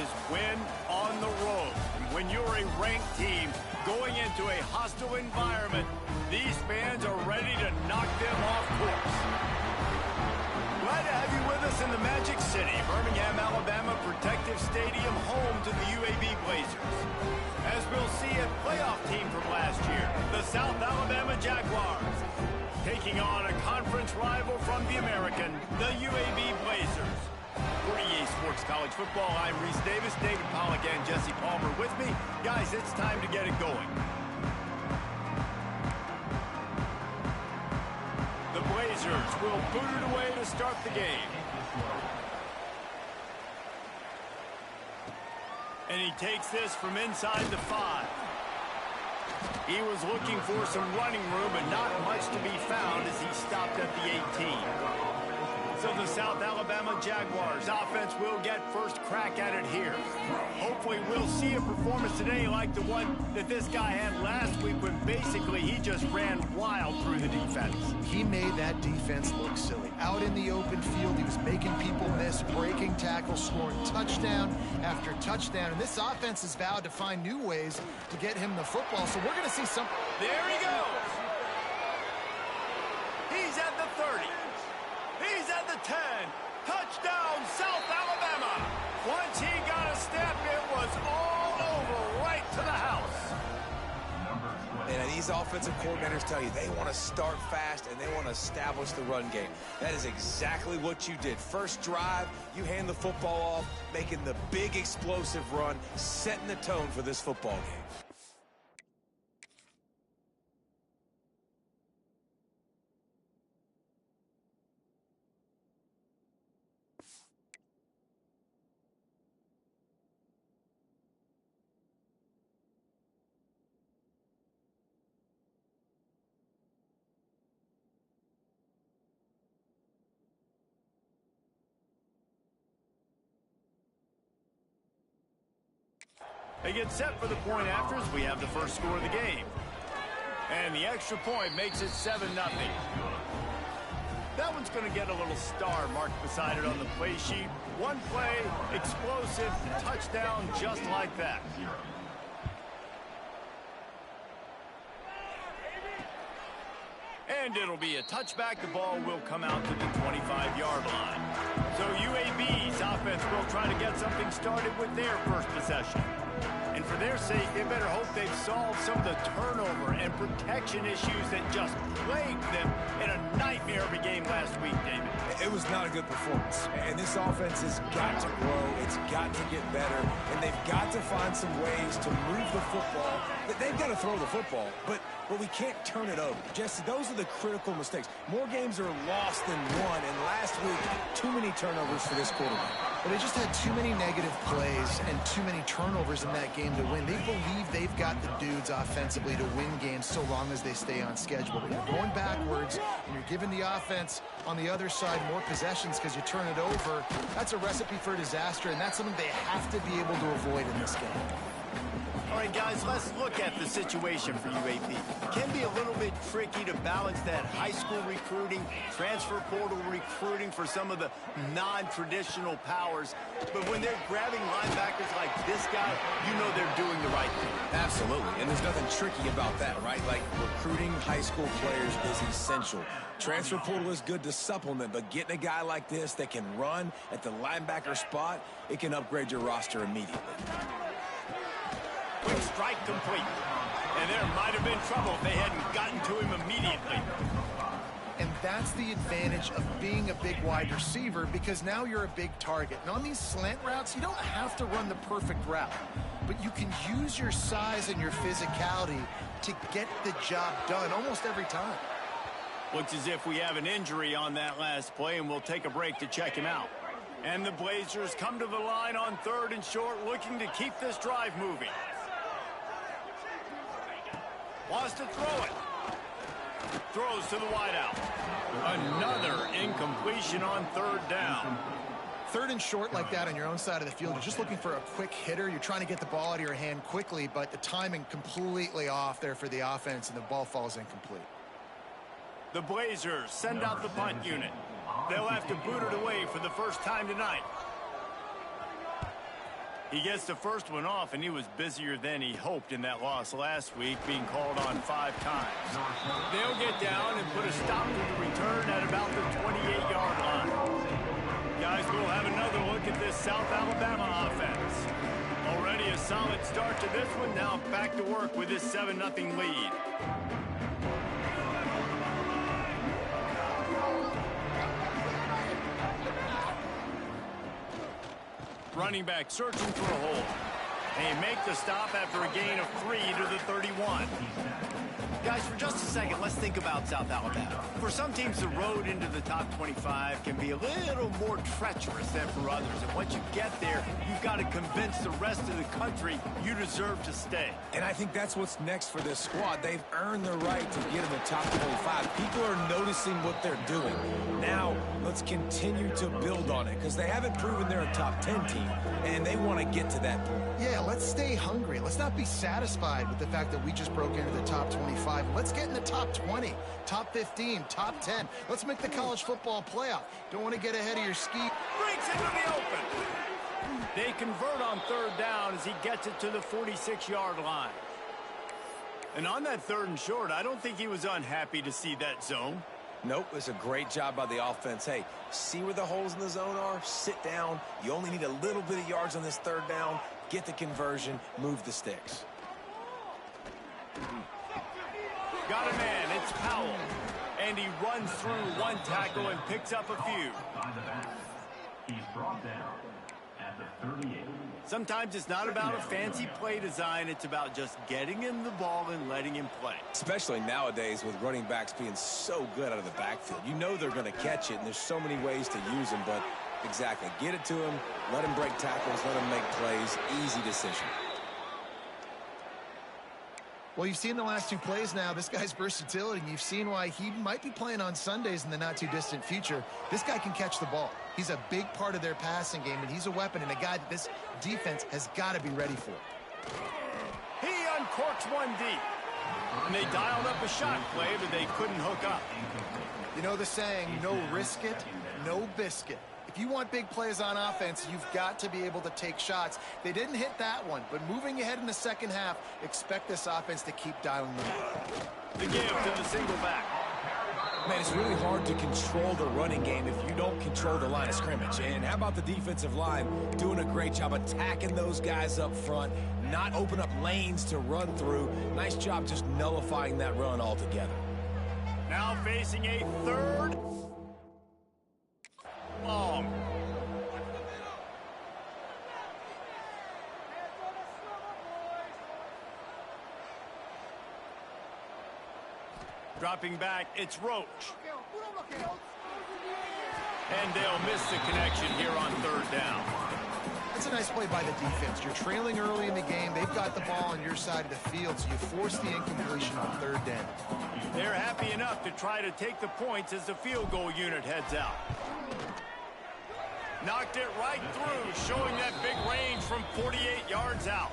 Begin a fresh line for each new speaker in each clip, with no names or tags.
is win on the road. When you're a ranked team going into a hostile environment, these fans are ready to knock them off course. Glad to have you with us in the Magic City, Birmingham, Alabama Protective Stadium, home to the UAB Blazers. As we'll see a playoff team from last year, the South Alabama Jaguars, taking on a conference rival from the American, the UAB Blazers. For EA Sports College Football, I'm Reese Davis, David Pollack, and Jesse Palmer with me. Guys, it's time to get it going. The Blazers will boot it away to start the game. And he takes this from inside the 5. He was looking for some running room, but not much to be found as he stopped at the 18. So the South Alabama Jaguars offense will get first crack at it here. Hopefully we'll see a performance today like the one that this guy had last week when basically he just ran wild through the defense.
He made that defense look silly. Out in the open field, he was making people miss, breaking tackles, scoring touchdown after touchdown. And this offense has vowed to find new ways to get him the football. So we're going to see some.
There he goes. He's at the 30. He's at the 10. Touchdown, South Alabama. Once he got a step, it was all over, right to the house.
And these offensive coordinators tell you they want to start fast and they want to establish the run game. That is exactly what you did. First drive, you hand the football off, making the big explosive run, setting the tone for this football game.
They get set for the point afters. We have the first score of the game. And the extra point makes it 7-0. That one's going to get a little star marked beside it on the play sheet. One play, explosive, touchdown just like that. And it'll be a touchback. The ball will come out to the 25-yard line. So UAB's offense will try to get something started with their first possession. And for their sake, they better hope they've solved some of the turnover and protection issues that just plagued them in a nightmare of a game last week, David.
It was not a good performance. And this offense has got to grow. It's got to get better. And they've got to find some ways to move the football. They've got to throw the football, but we can't turn it over. Jesse, those are the critical mistakes. More games are lost than won. And last week, too many turnovers for this quarterback.
But they just had too many negative plays and too many turnovers in that game to win. They believe they've got the dudes offensively to win games so long as they stay on schedule. But you're going backwards and you're giving the offense on the other side more possessions because you turn it over. That's a recipe for disaster, and that's something they have to be able to avoid in this game.
All right, guys, let's look at the situation for UAB. It can be a little bit tricky to balance that high school recruiting, transfer portal recruiting for some of the non-traditional powers. But when they're grabbing linebackers like this guy, you know they're doing the right thing.
Absolutely, and there's nothing tricky about that, right? Like, recruiting high school players is essential. Transfer portal is good to supplement, but getting a guy like this that can run at the linebacker spot, it can upgrade your roster immediately.
Quick strike complete. And there might have been trouble if they hadn't gotten to him immediately.
And that's the advantage of being a big wide receiver, because now you're a big target. And on these slant routes, you don't have to run the perfect route, but you can use your size and your physicality to get the job done almost every time.
Looks as if we have an injury on that last play, and we'll take a break to check him out. And the Blazers come to the line on 3rd and short, looking to keep this drive moving. Wants to throw it. Throws to the wideout. Another incompletion on 3rd down.
3rd and short like that on your own side of the field, you're just looking for a quick hitter. You're trying to get the ball out of your hand quickly, but the timing completely off there for the offense, and the ball falls incomplete.
The Blazers send out the punt unit. They'll have to boot it away for the first time tonight. He gets the first one off, and he was busier than he hoped in that loss last week, being called on 5 times. They'll get down and put a stop to the return at about the 28-yard line. Guys, we'll have another look at this South Alabama offense. Already a solid start to this one. Now back to work with this 7-0 lead. Running back searching for a hole. They make the stop after a gain of 3 to the 31.
Guys, for just a second, let's think about South Alabama. For some teams, the road into the top 25 can be a little more treacherous than for others. And once you get there, you've got to convince the rest of the country you deserve to stay.
And I think that's what's next for this squad. They've earned the right to get in the top 25. People are noticing what they're doing. Now, let's continue to build on it because they haven't proven they're a top 10 team, and they want to get to that point.
Yeah, let's stay hungry. Let's not be satisfied with the fact that we just broke into the top 25. Let's get in the top 20, top 15, top 10. Let's make the college football playoff. Don't want to get ahead of your ski.
Breaks into the open. They convert on 3rd down as he gets it to the 46-yard line. And on that 3rd and short, I don't think he was unhappy to see that zone.
Nope, it's a great job by the offense. Hey, see where the holes in the zone are? Sit down. You only need a little bit of yards on this 3rd down. Get the conversion. Move the sticks.
Got a man, it's Powell. And he runs through 1 tackle and picks up a few.
He's brought down at the 38.
Sometimes it's not about a fancy play design, it's about just getting him the ball and letting him play.
Especially nowadays with running backs being so good out of the backfield. You know they're going to catch it, and there's so many ways to use them, but exactly. Get it to him, let him break tackles, let him make plays. Easy decision.
Well, you've seen the last 2 plays now. This guy's versatility, and you've seen why he might be playing on Sundays in the not-too-distant future. This guy can catch the ball. He's a big part of their passing game, and he's a weapon and a guy that this defense has got to be ready for.
He uncorks 1 deep. And they dialed up a shot play, but they couldn't hook up.
You know the saying, no risk it, no biscuit. If you want big plays on offense, you've got to be able to take shots. They didn't hit that one, but moving ahead in the second half, expect this offense to keep dialing them up.
The give to the single back.
Man, it's really hard to control the running game if you don't control the line of scrimmage. And how about the defensive line doing a great job attacking those guys up front, not open up lanes to run through. Nice job just nullifying that run altogether.
Now facing a 3rd long. Dropping back, it's Roach. And they'll miss the connection here on 3rd down.
That's a nice play by the defense. You're trailing early in the game. They've got the ball on your side of the field, so you force the incompletion on 3rd down.
They're happy enough to try to take the points as the field goal unit heads out. Knocked it right through, showing that big range from 48 yards out.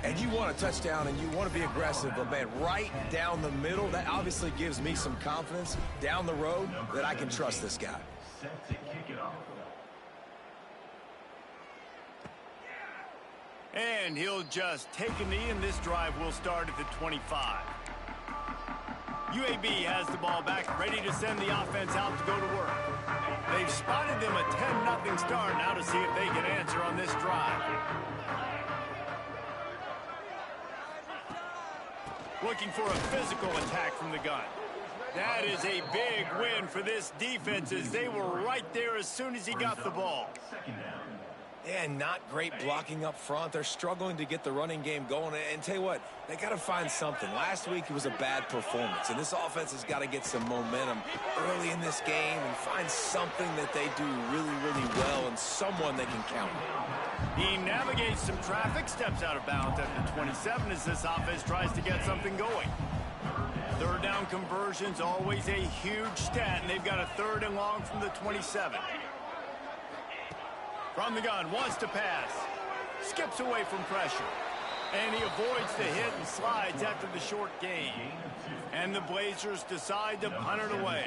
And you want a touchdown and you want to be aggressive, but man, right down the middle, that obviously gives me some confidence down the road that I can trust this guy.
Set to kick it off.
And he'll just take a knee, and this drive will start at the 25. UAB has the ball back, ready to send the offense out to go to work. They've spotted them a 10-0 start now to see if they can answer on this drive. Looking for a physical attack from the gun. That is a big win for this defense as they were right there as soon as he got the ball.
And not great blocking up front. They're struggling to get the running game going. And tell you what, they got to find something. Last week it was a bad performance, and this offense has got to get some momentum early in this game and find something that they do really, really well and someone they can count on.
He navigates some traffic, steps out of bounds at the 27 as this offense tries to get something going. 3rd down conversion's always a huge stat, and they've got a 3rd and long from the 27. From the gun, wants to pass. Skips away from pressure. And he avoids the hit and slides after the short gain. And the Blazers decide to punt it away.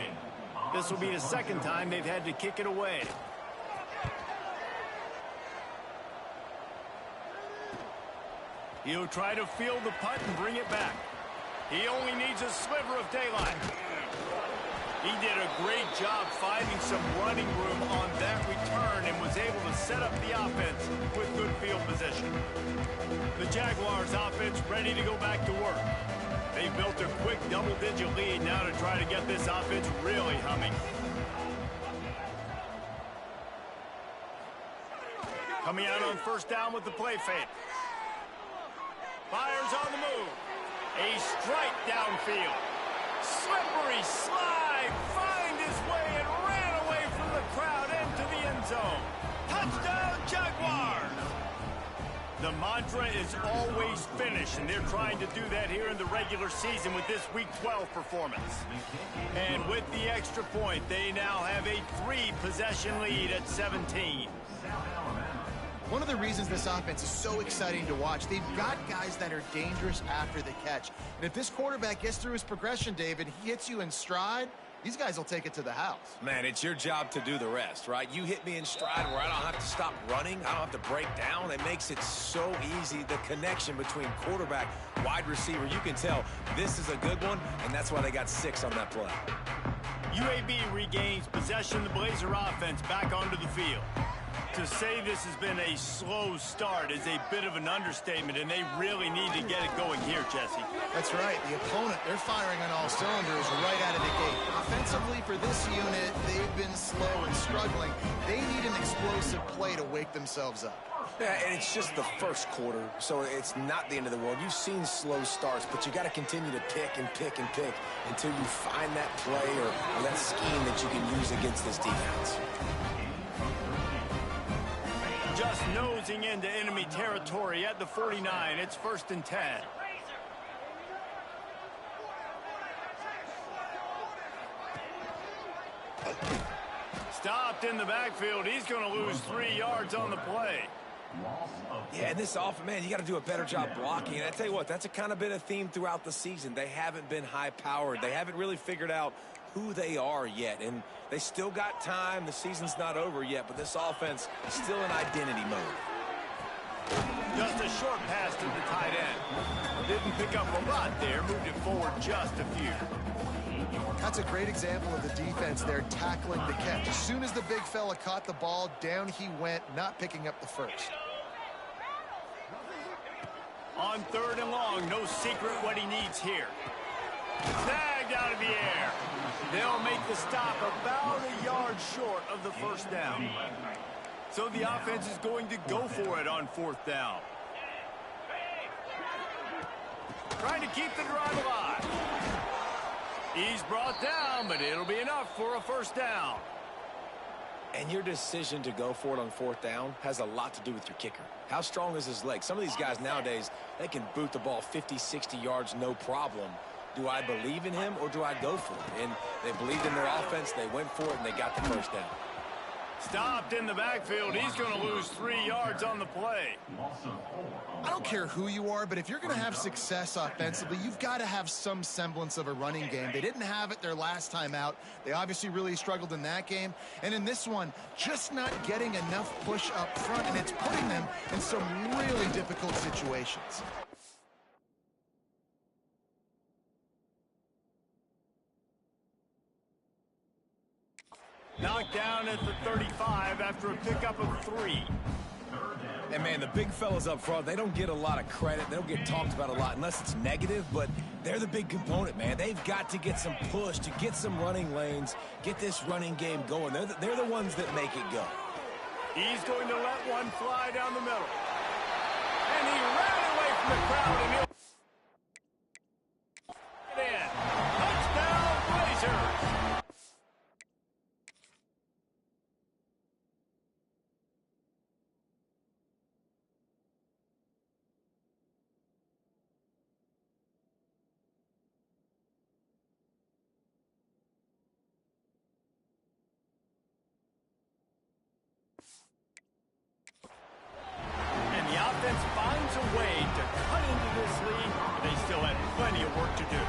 This will be the 2nd time they've had to kick it away. He'll try to field the punt and bring it back. He only needs a sliver of daylight. He did a great job finding some running room on that return and was able to set up the offense with good field position. The Jaguars offense ready to go back to work. They built a quick double-digit lead now to try to get this offense really humming. Coming out on first down with the play fake. Fires on the move. A strike downfield. Slippery slide. Find his way and ran away from the crowd into the end zone. Touchdown, Jaguars! The mantra is always finish, and they're trying to do that here in the regular season with this Week 12 performance. And with the extra point, they now have a 3-possession lead at 17.
One of the reasons this offense is so exciting to watch, they've got guys that are dangerous after the catch. And if this quarterback gets through his progression, David, he hits you in stride, these guys will take it to the house.
Man, it's your job to do the rest, right? You hit me in stride where I don't have to stop running. I don't have to break down. It makes it so easy, the connection between quarterback, wide receiver. You can tell this is a good one, and that's why they got 6 on that play.
UAB regains possession of the Blazer offense back onto the field. To say this has been a slow start is a bit of an understatement, and they really need to get it going here, Jesse.
That's right. The opponent, they're firing on all cylinders right out of the gate. Offensively, for this unit, they've been slow and struggling. They need an explosive play to wake themselves up.
Yeah, and it's just the first quarter, so it's not the end of the world. You've seen slow starts, but you got to continue to pick and pick and pick until you find that play or that scheme that you can use against this defense.
Just nosing into enemy territory at the 49. It's 1st and 10. Stopped in the backfield. He's going to lose 3 yards on the play.
Yeah, and this offense, man, you got to do a better job blocking. And I tell you what, that's a kind of been a theme throughout the season. They haven't been high-powered. They haven't really figured out who they are yet, and they still got time. The season's not over yet, but this offense is still in identity mode.
Just a short pass to the tight end. Didn't pick up a lot there, moved it forward just a few.
That's a great example of the defense there tackling the catch. As soon as the big fella caught the ball, down he went, not picking up the first.
On 3rd and long, no secret what he needs here. Snagged out of the air. They'll make the stop about a yard short of the first down. So the offense is going to go for it on 4th down. Trying to keep the drive alive. He's brought down, but it'll be enough for a 1st down.
And your decision to go for it on 4th down has a lot to do with your kicker. How strong is his leg? Some of these guys nowadays, they can boot the ball 50, 60 yards, no problem. Do I believe in him or do I go for it? And they believed in their offense, they went for it, and they got the 1st down.
Stopped in the backfield. He's going to lose 3 yards on the play.
I don't care who you are, but if you're going to have success offensively, you've got to have some semblance of a running game. They didn't have it their last time out. They obviously really struggled in that game. And in this one, just not getting enough push up front, and it's putting them in some really difficult situations.
Knocked down at the 35 after a pickup of 3.
And, man, the big fellas up front, they don't get a lot of credit. They don't get talked about a lot unless it's negative, but they're the big component, man. They've got to get some push, to get some running lanes, get this running game going. They're the ones that make it go.
He's going to let one fly down the middle. And he ran away from the crowd, and he'll get in. Touchdown, Blazers! finds a way to cut into this lead, but they still have plenty of work to do.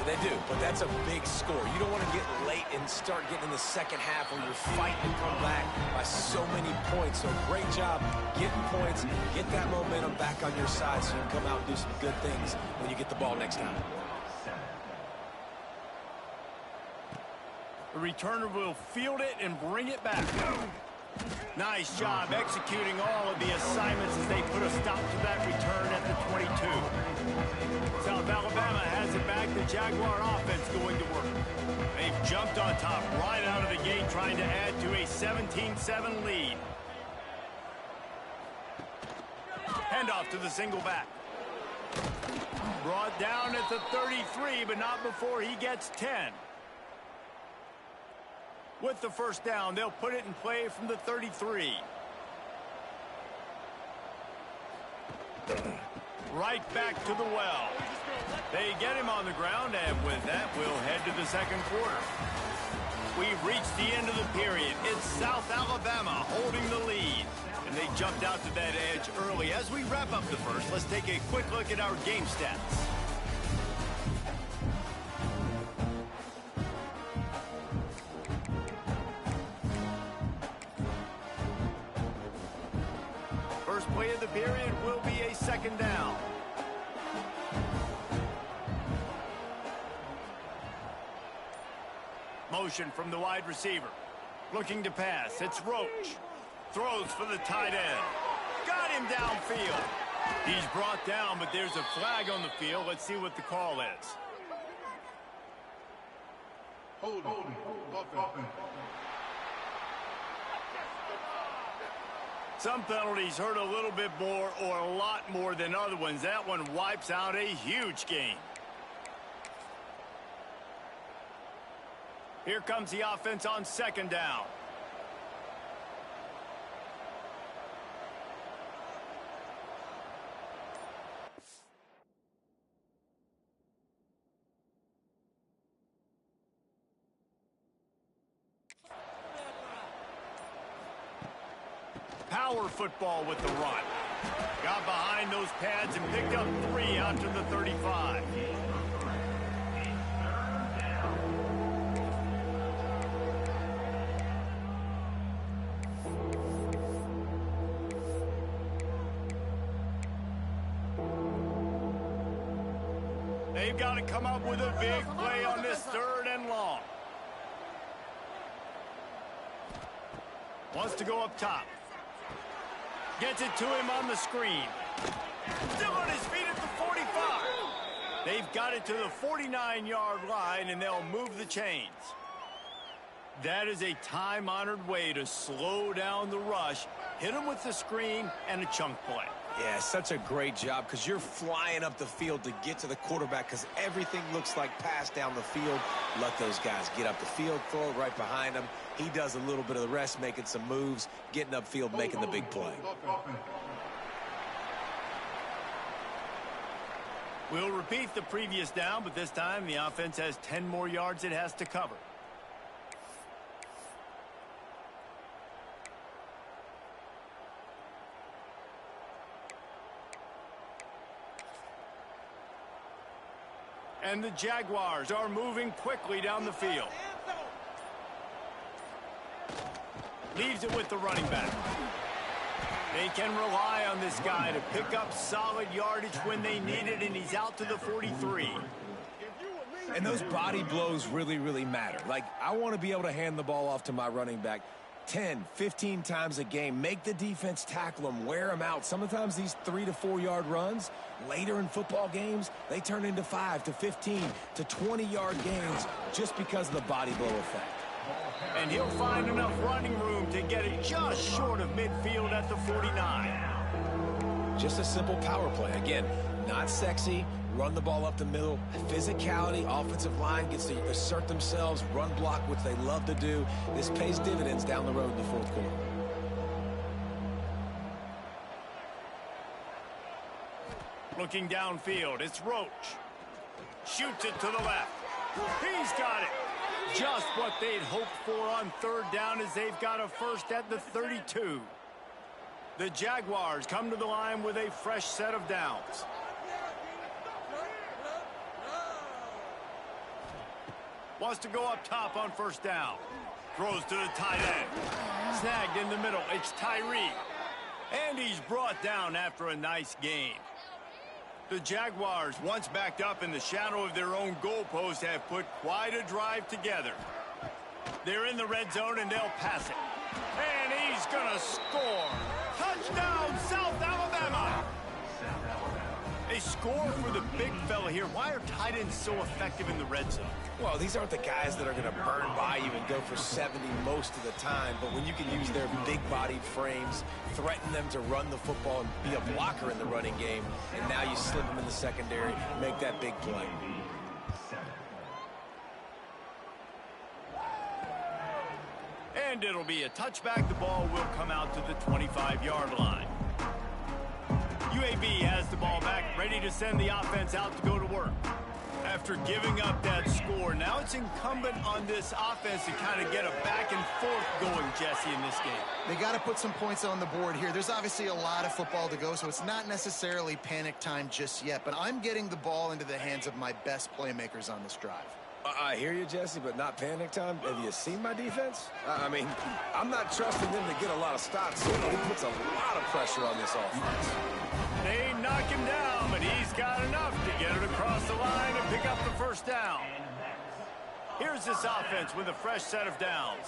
They do, but that's a big score. You don't want to get late and start getting in the second half where you're fighting to come back by so many points. So great job getting points, get that momentum back on your side so you can come out and do some good things when you get the ball next time.
The returner will field it and bring it back. Nice job executing all of the assignments as they put a stop to that return at the 22. South Alabama has it back. The Jaguar offense going to work. They've jumped on top right out of the gate, trying to add to a 17-7 lead. Handoff to the single back. Brought down at the 33, but not before he gets 10. With the first down, they'll put it in play from the 33. Right back to the well. They get him on the ground, and with that, we'll head to the second quarter. We've reached the end of the period. It's South Alabama holding the lead, and they jumped out to that edge early. As we wrap up the first, let's take a quick look at our game stats. First play of the period will be a second down. Motion from the wide receiver. Looking to pass. It's Roach. Throws for the tight end. Got him downfield. He's brought down, but there's a flag on the field. Let's see what the call is.
Hold on.
Some penalties hurt a little bit more or a lot more than other ones. That one wipes out a huge game. Here comes the offense on second down. Power football with the run. Got behind those pads and picked up 3 out to the 35. They've got to come up with a big play on this third and long. Wants to go up top. Gets it to him on the screen. Still on his feet at the 45. They've got it to the 49-yard line, and they'll move the chains. That is a time-honored way to slow down the rush, hit him with the screen, and a chunk play.
Yeah, such a great job because you're flying up the field to get to the quarterback because everything looks like pass down the field. Let those guys get up the field, throw it right behind them. He does a little bit of the rest, making some moves, getting upfield, making the big play.
We'll repeat the previous down, but this time the offense has 10 more yards it has to cover. And the Jaguars are moving quickly down the field. Leaves it with the running back. They can rely on this guy to pick up solid yardage when they need it, and he's out to the 43.
And those body blows really, really matter. Like, I want to be able to hand the ball off to my running back 10, 15 times a game. Make the defense tackle them, wear them out. Sometimes these 3 to 4 yard runs, later in football games, they turn into 5 to 15 to 20 yard gains just because of the body blow effect.
And he'll find enough running room to get it just short of midfield at the 49.
Just a simple power play. Again, not sexy. Run the ball up the middle. Physicality, offensive line gets to assert themselves, run block, which they love to do. This pays dividends down the road in the fourth quarter.
Looking downfield, it's Roach. Shoots it to the left. He's got it. Just what they'd hoped for on third down as they've got a first at the 32. The Jaguars come to the line with a fresh set of downs. Wants to go up top on first down. Throws to the tight end. Snagged in the middle. It's Tyree. And he's brought down after a nice gain. The Jaguars, once backed up in the shadow of their own goalpost, have put quite a drive together. They're in the red zone, and they'll pass it. And he's going to score. Touchdown, South Alabama. A score for the big fella here. Why are tight ends so effective in the red zone?
Well, these aren't the guys that are going to burn by you and go for 70 most of the time, but when you can use their big-bodied frames, threaten them to run the football and be a blocker in the running game, and now you slip them in the secondary, make that big play.
And it'll be a touchback. The ball will come out to the 25-yard line. UAB has the ball back, ready to send the offense out to go to work. After giving up that score, now it's incumbent on this offense to kind of get a back and forth going, Jesse, in this game.
They got to put some points on the board here. There's obviously a lot of football to go, so it's not necessarily panic time just yet, but I'm getting the ball into the hands of my best playmakers on this drive.
I hear you, Jesse, but not panic time. Have you seen my defense? I mean, I'm not trusting them to get a lot of stops. He puts a lot of pressure on this offense.
They knock him down, but he's got enough to get it across the line and pick up the first down. Here's this offense with a fresh set of downs.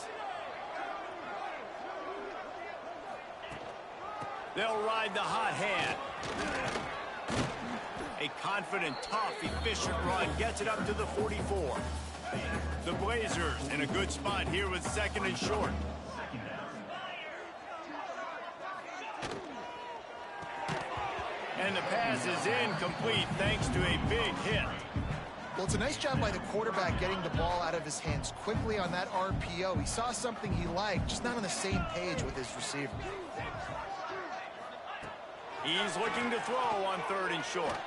They'll ride the hot hand. A confident, tough, efficient run gets it up to the 44. The Blazers in a good spot here with second and short. And the pass is incomplete thanks to a big hit.
Well, it's a nice job by the quarterback getting the ball out of his hands quickly on that RPO. He saw something he liked, just not on the same page with his receiver.
He's looking to throw on third and short.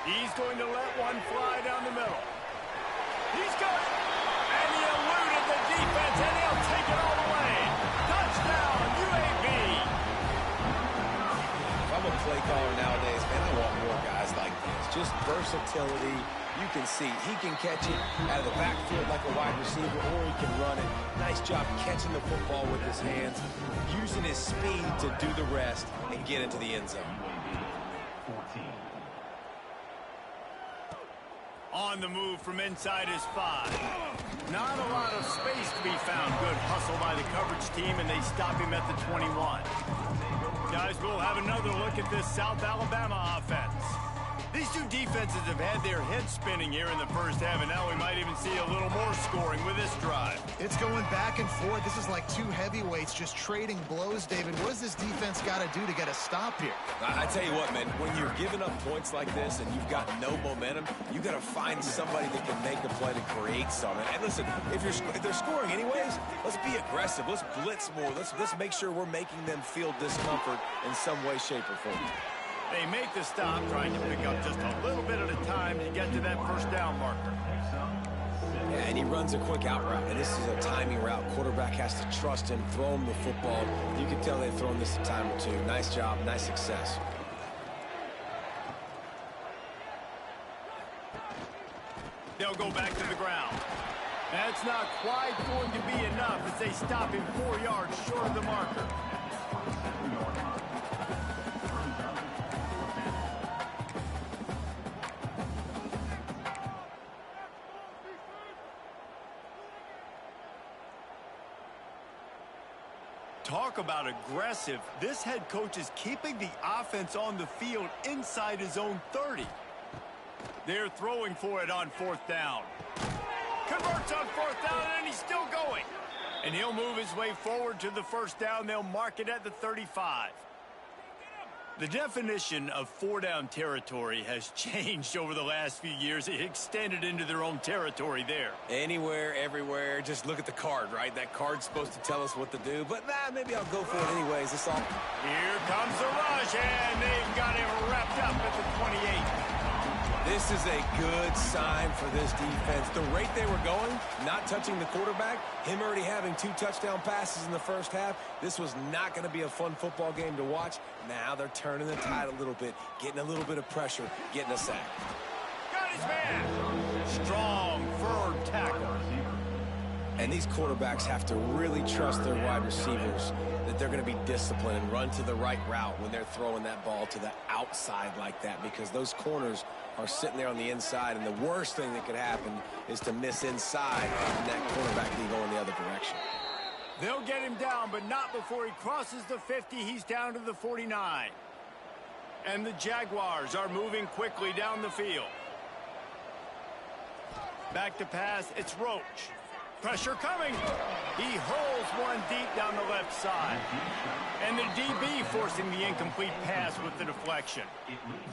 He's going to let one fly down the middle. He's got it. And he eluded the defense, and he'll take it all the way. Touchdown, UAB.
If I'm a play caller nowadays, man, I want more guys like this. Just versatility. You can see he can catch it out of the backfield like a wide receiver, or he can run it. Nice job catching the football with his hands, using his speed to do the rest and get into the end zone.
On the move from inside his 5. Not a lot of space to be found. Good hustle by the coverage team, and they stop him at the 21. Guys, we'll have another look at this South Alabama offense. These two defenses have had their heads spinning here in the first half, and now we might even see a little more scoring with this drive.
It's going back and forth. This is like two heavyweights just trading blows, David. What does this defense got to do to get a stop here?
I tell you what, man, when you're giving up points like this and you've got no momentum, you got to find somebody that can make the play to create something. And listen, if they're scoring anyways, let's be aggressive. Let's blitz more. Let's make sure we're making them feel discomfort in some way, shape, or form.
They make the stop, trying to pick up just a little bit at a time to get to that first down marker.
Yeah, and he runs a quick out route, and this is a timing route. Quarterback has to trust him, throw him the football. You can tell they've thrown this a time or two. Nice job, nice success.
They'll go back to the ground. That's not quite going to be enough as they stop him 4 yards short of the marker. Talk about aggressive. This head coach is keeping the offense on the field inside his own 30. They're throwing for it on fourth down. Converts on fourth down, and he's still going. And he'll move his way forward to the first down. They'll mark it at the 35. The definition of four-down territory has changed over the last few years. It extended into their own territory there.
Anywhere, everywhere. Just look at the card, right? That card's supposed to tell us what to do. But, maybe I'll go for it anyways. It's all...
Here comes the rush, and they've got him wrapped up at the 28.
This is a good sign for this defense. The rate they were going, not touching the quarterback, him already having 2 touchdown passes in the first half, this was not going to be a fun football game to watch. Now they're turning the tide a little bit, getting a little bit of pressure, getting a sack.
Got his man. Strong, firm tackle.
And these quarterbacks have to really trust their wide receivers that they're going to be disciplined and run to the right route when they're throwing that ball to the outside like that, because those corners are sitting there on the inside, and the worst thing that could happen is to miss inside and that quarterback can go in the other direction.
They'll get him down, but not before he crosses the 50. He's down to the 49. And the Jaguars are moving quickly down the field. Back to pass, it's Roach. Pressure coming. He holds one deep down the left side. And the DB forcing the incomplete pass with the deflection.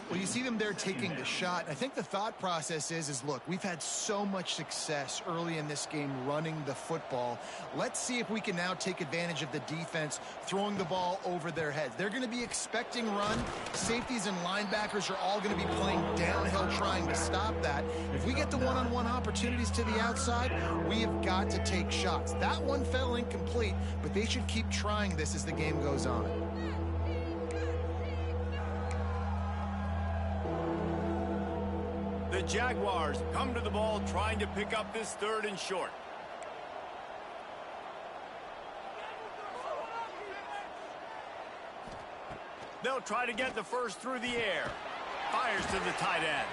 Well, you see them there taking the shot. I think the thought process is look, we've had so much success early in this game running the football. Let's see if we can now take advantage of the defense throwing the ball over their heads. They're going to be expecting run. Safeties and linebackers are all going to be playing downhill trying to stop that. If we get the one-on-one opportunities to the outside, we have got to take shots. That one fell incomplete, but they should keep trying this as the game goes on.
The Jaguars come to the ball trying to pick up this 3rd and short. They'll try to get the first through the air. Fires to the tight end.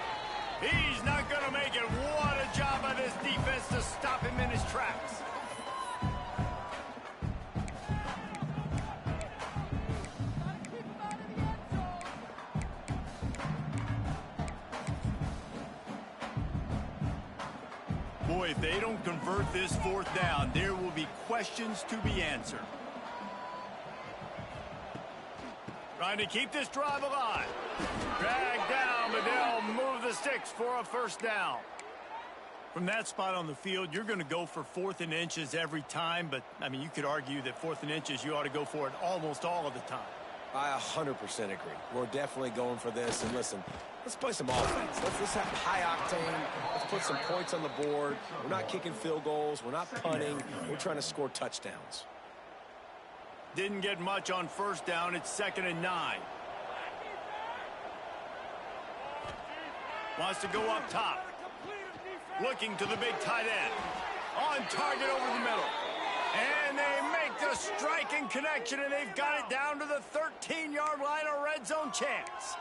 He's not going to make it. What a job by this defense to stop him in his tracks. Boy, if they don't convert this 4th down, there will be questions to be answered. Trying to keep this drive alive. Dragged down, but they'll move the sticks for a 1st down. From that spot on the field, you're going to go for 4th and inches every time, but, I mean, you could argue that 4th and inches, you ought to go for it almost all of the time.
I 100% agree. We're definitely going for this. And listen, let's play some offense. Let's have high octane. Let's put some points on the board. We're not kicking field goals. We're not punting. We're trying to score touchdowns.
Didn't get much on 1st down. It's 2nd and 9. Wants to go up top. Looking to the big tight end. On target over the middle. And they make the striking connection, and they've got it down to the 13-yard line, a red zone chance.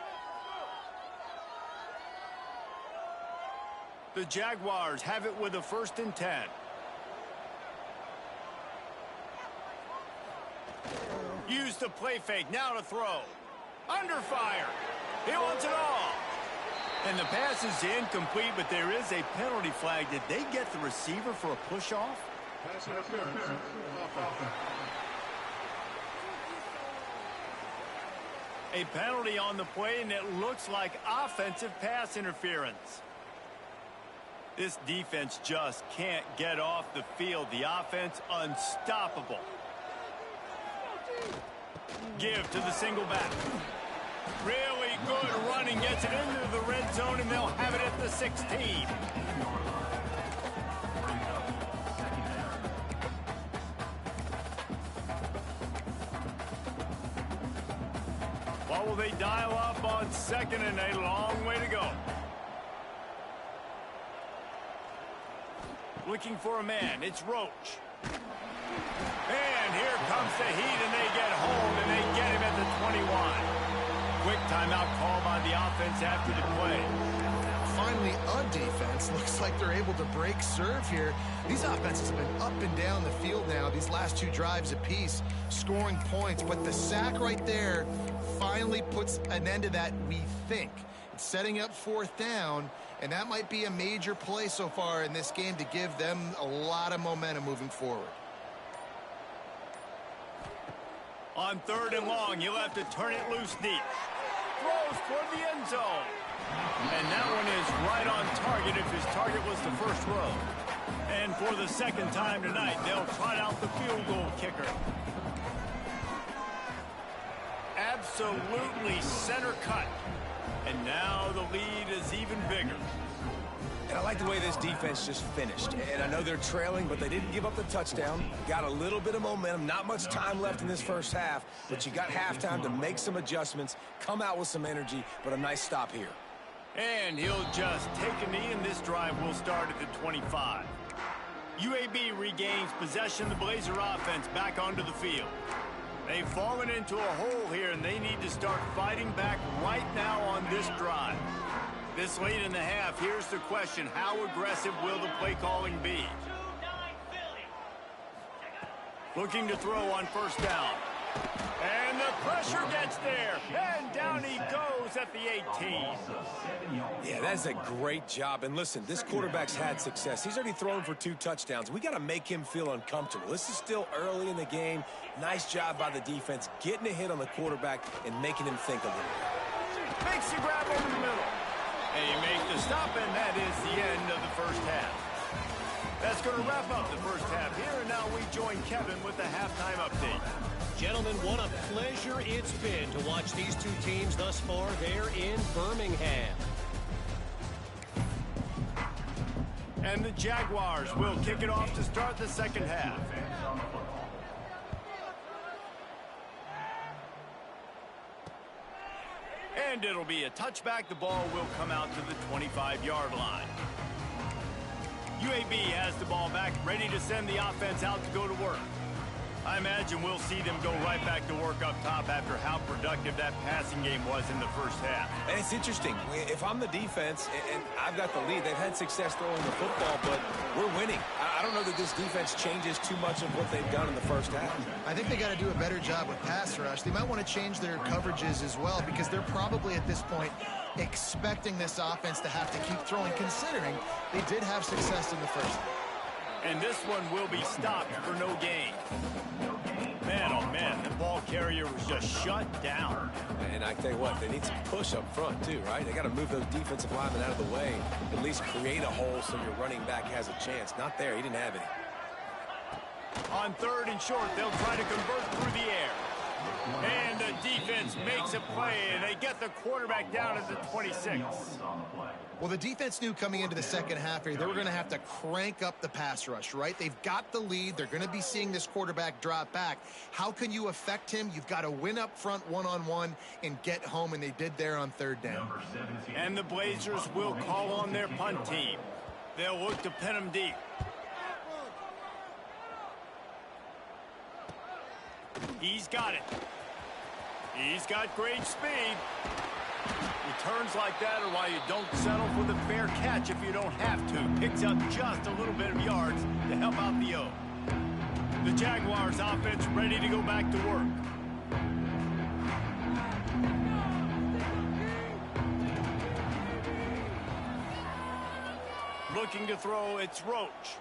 The Jaguars have it with a 1st and 10. Use the play fake, now to throw. Under fire. He wants it all. And the pass is incomplete, but there is a penalty flag. Did they get the receiver for a push-off?
Pass interference. Offense.
A penalty on the play, and it looks like offensive pass interference. This defense just can't get off the field. The offense unstoppable. Give to the single back. Really good running, gets it into the red zone, and they'll have it at the 16. What will they dial up on 2nd and a long way to go? Looking for a man, it's Roach. And here comes the heat, and they get home, and they get him at the 21. Quick timeout call by the offense after the play.
Finally, a defense. Looks like they're able to break serve here. These offenses have been up and down the field now, these last 2 drives apiece, scoring points. But the sack right there finally puts an end to that, we think. It's setting up 4th down, and that might be a major play so far in this game to give them a lot of momentum moving forward.
On 3rd and long, he'll have to turn it loose deep. Throws toward the end zone. And that one is right on target if his target was the 1st row. And for the 2nd time tonight, they'll trot out the field goal kicker. absolutely center cut. And now the lead is even bigger.
And I like the way this defense just finished. And I know they're trailing, but they didn't give up the touchdown. Got a little bit of momentum. Not much time left in this first half, but you got halftime to make some adjustments, come out with some energy, but a nice stop here.
And he'll just take a knee, and this drive will start at the 25. UAB regains possession of the Blazer offense back onto the field. They've fallen into a hole here, and they need to start fighting back right now on this drive. This late in the half, here's the question: how aggressive will the play calling be? Looking to throw on first down. And the pressure gets there. And down he goes at the 18.
Yeah, that's a great job. And listen, this quarterback's had success. He's already thrown for 2 touchdowns. We got to make him feel uncomfortable. This is still early in the game. Nice job by the defense, getting a hit on the quarterback and making him think a little bit.
Makes the grab over the middle. And you make the stop, and that is the end of the first half. That's going to wrap up the first half here, and now we join Kevin with the halftime update.
Gentlemen, what a pleasure it's been to watch these two teams thus far there in Birmingham.
And the Jaguars will kick it off to start the second half. And it'll be a touchback. The ball will come out to the 25-yard line. UAB has the ball back, ready to send the offense out to go to work. I imagine we'll see them go right back to work up top after how productive that passing game was in the first half.
And it's interesting. If I'm the defense and I've got the lead, they've had success throwing the football, but we're winning. I don't know that this defense changes too much of what they've done in the first half.
I think they got to do a better job with pass rush. They might want to change their coverages as well, because they're probably at this point expecting this offense to have to keep throwing, considering they did have success in the first half.
And this one will be stopped for no gain. Man, oh man, the ball carrier was just shut down.
And I tell you what, they need some push up front too, right? They got to move those defensive linemen out of the way, at least create a hole so your running back has a chance. Not there, he didn't have any.
On third and short, they'll try to convert through the air. And the defense makes a play, and they get the quarterback down at the 26.
Well, the defense knew coming into the second half here, they were going to have to crank up the pass rush, right? They've got the lead. They're going to be seeing this quarterback drop back. How can you affect him? You've got to win up front one-on-one and get home, and they did there on third down.
And the Blazers will call on their punt team. They'll look to pin him deep. He's got it. He's got great speed. Returns like that are why you don't settle for the fair catch if you don't have to. Picks up just a little bit of yards to help out the O. The Jaguars offense ready to go back to work. Looking to throw, it's Roach.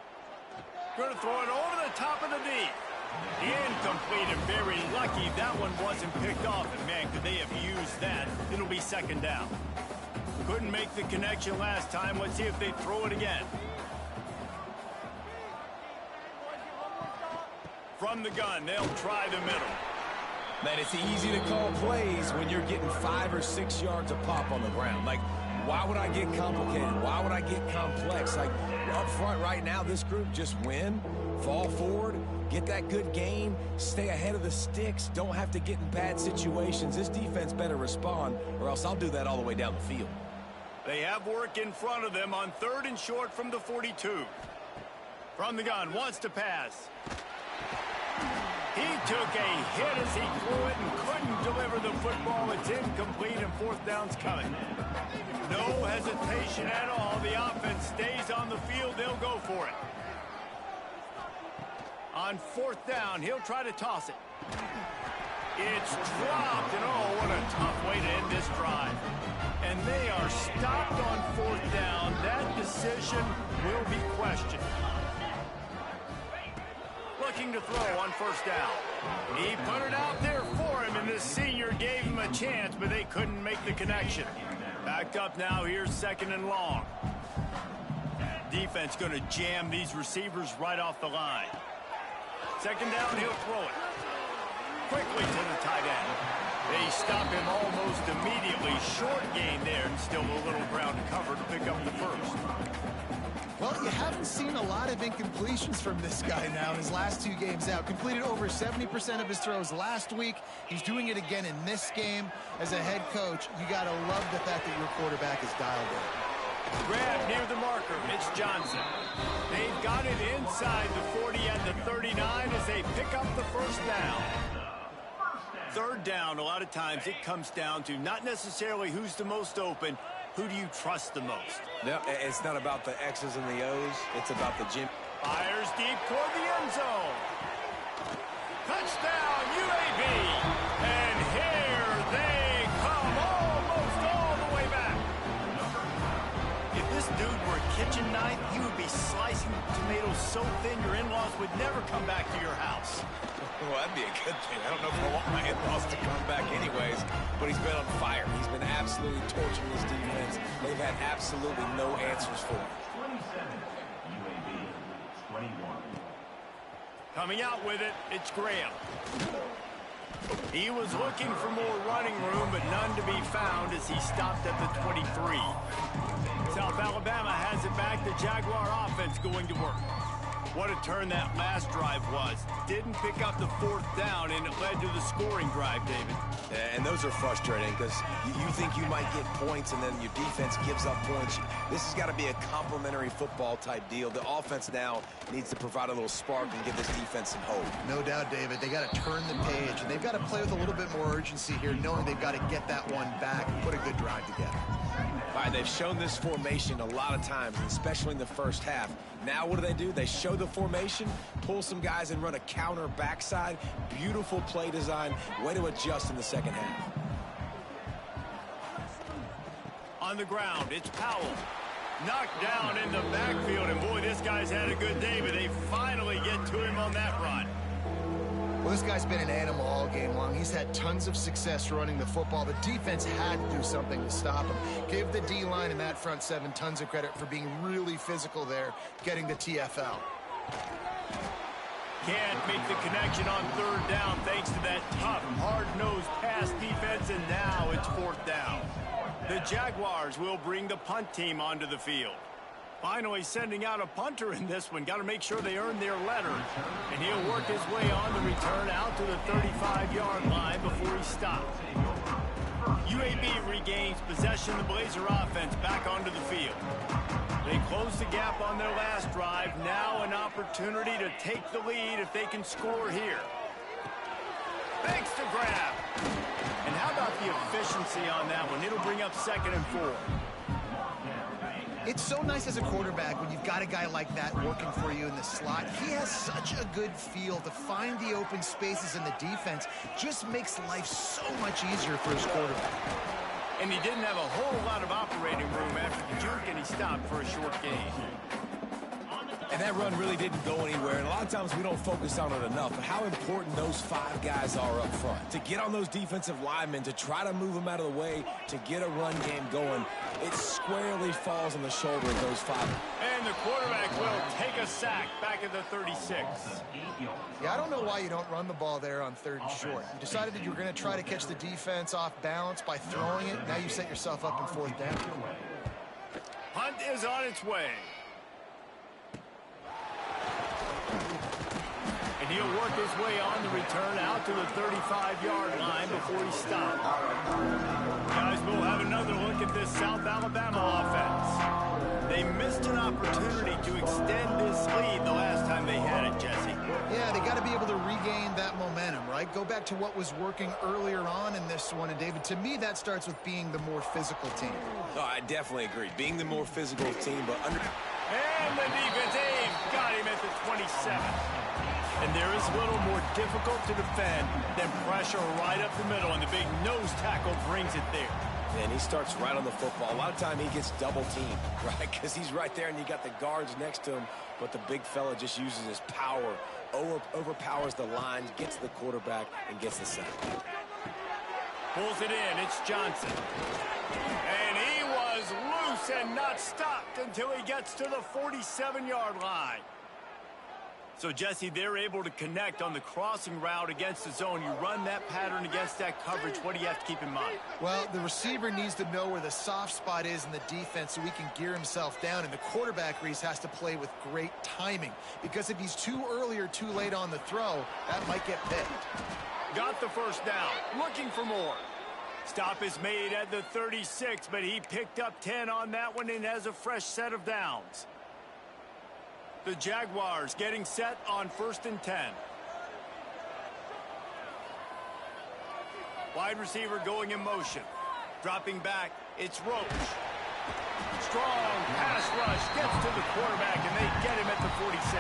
Going to throw it over the top of the knee. Incomplete, and very lucky that one wasn't picked off. And man, could they have used that? It'll be second down. Couldn't make the connection last time. Let's see if they throw it again. From the gun, they'll try the middle.
Man, it's easy to call plays when you're getting 5 or 6 yards a pop on the ground. Like, why would I get complicated? Why would I get complex? Like, up front right now, this group just win, fall forward, get that good gain, stay ahead of the sticks, don't have to get in bad situations. This defense better respond, or else I'll do that all the way down the field.
They have work in front of them on third and short from the 42. From the gun, wants to pass. He took a hit as he threw it and couldn't deliver the football. It's incomplete, and fourth down's coming. No hesitation at all. The offense stays on the field. They'll go for it. On fourth down, he'll try to toss it. It's dropped, and oh, what a tough way to end this drive. And they are stopped on fourth down. That decision will be questioned. Looking to throw on first down. He put it out there for him, and the senior gave him a chance, but they couldn't make the connection. Backed up now, here's second and long. Defense going to jam these receivers right off the line. Second down, he'll throw it. Quickly to the tight end.
They stop him almost immediately. Short gain there, and still a little ground to cover to pick up the first.
Well, you haven't seen a lot of incompletions from this guy now in his last 2 games out. Completed over 70% of his throws last week. He's doing it again in this game. As a head coach, you got to love the fact that your quarterback is dialed in.
Grab near the marker. It's Johnson. They've got it inside the 40 and the 39 as they pick up the first down. Third down, a lot of times it comes down to not necessarily who's the most open, who do you trust the most?
No, it's not about the X's and the O's. It's about the gym.
Fires deep toward the end zone. Touchdown, UAB. And here they come, almost all the way back. If this dude were a kitchen knife, he would be slicing tomatoes so thin your in-laws would never come back to your house.
Well, that'd be a good thing. I don't know if I want my in-laws to come back anyways, but he's been on fire. He's been absolutely torching this defense. They've had absolutely no answers for him.
27, UAB, 21.
Coming out with it, it's Graham. He was looking for more running room, but none to be found as he stopped at the 23. South Alabama has it back. The Jaguar offense going to work. What a turn that last drive was. Didn't pick up the fourth down, and it led to the scoring drive, David.
And those are frustrating because you think you might get points and then your defense gives up points. This has got to be a complementary football type deal. The offense now needs to provide a little spark and give this defense some hope.
No doubt, David. They got to turn the page, and they've got to play with a little bit more urgency here, knowing they've got to get that one back and put a good drive together.
All right, they've shown this formation a lot of times, especially in the first half. Now what do? They show the formation, pull some guys and run a counter backside. Beautiful play design. Way to adjust in the second half.
On the ground, it's Powell. Knocked down in the backfield, and boy, this guy's had a good day, but they finally get to him on that run.
Well, this guy's been an animal all game long. He's had tons of success running the football. The defense had to do something to stop him. Give the D-line and that front seven tons of credit for being really physical there, getting the TFL.
Can't make the connection on third down thanks to that tough, hard-nosed pass defense, and now it's fourth down. The Jaguars will bring the punt team onto the field. Finally sending out a punter in this one. Got to make sure they earn their letter. And he'll work his way on the return out to the 35-yard line before he stops. UAB regains possession. The Blazer offense back onto the field. They close the gap on their last drive. Now an opportunity to take the lead if they can score here. Thanks to grab. And how about the efficiency on that one? It'll bring up 2nd and 4.
It's so nice as a quarterback when you've got a guy like that working for you in the slot. He has such a good feel to find the open spaces in the defense. Just makes life so much easier for his quarterback.
And he didn't have a whole lot of operating room after the juke, and he stopped for a short gain.
And that run really didn't go anywhere. And a lot of times we don't focus on it enough. But how important those 5 guys are up front. To get on those defensive linemen, to try to move them out of the way, to get a run game going, it squarely falls on the shoulder of those 5.
And the quarterback will take a sack back at the 36.
Yeah, I don't know why you don't run the ball there on 3rd and short. You decided that you were going to try to catch the defense off balance by throwing it. Now you set yourself up in 4th down.
Punt is on its way. And he'll work his way on the return out to the 35-yard line before he stops. Guys, we'll have another look at this South Alabama offense. They missed an opportunity to extend this lead the last time they had it, Jesse.
Yeah, they got to be able to regain that momentum, right? Go back to what was working earlier on in this one. And, David, to me, that starts with being the more physical team.
Oh, I definitely agree. Being the more physical team, but under...
And the defense, they've got him at the 27. And there is a little more difficult to defend than pressure right up the middle, and the big nose tackle brings it there.
And he starts right on the football. A lot of time he gets double teamed, right? Because he's right there and you got the guards next to him, but the big fella just uses his power, overpowers the line, gets to the quarterback, and gets the sack.
Pulls it in. It's Johnson. And he was loose and not stopped until he gets to the 47-yard line. So, Jesse, they're able to connect on the crossing route against the zone. You run that pattern against that coverage. What do you have to keep in mind?
Well, the receiver needs to know where the soft spot is in the defense so he can gear himself down. And the quarterback, Reese, has to play with great timing. Because if he's too early or too late on the throw, that might get picked.
Got the first down. Looking for more. Stop is made at the 36, but he picked up 10 on that one and has a fresh set of downs. The Jaguars getting set on 1st and 10. Wide receiver going in motion. Dropping back, it's Roach. Strong pass rush, gets to the quarterback, and they get him at the 46.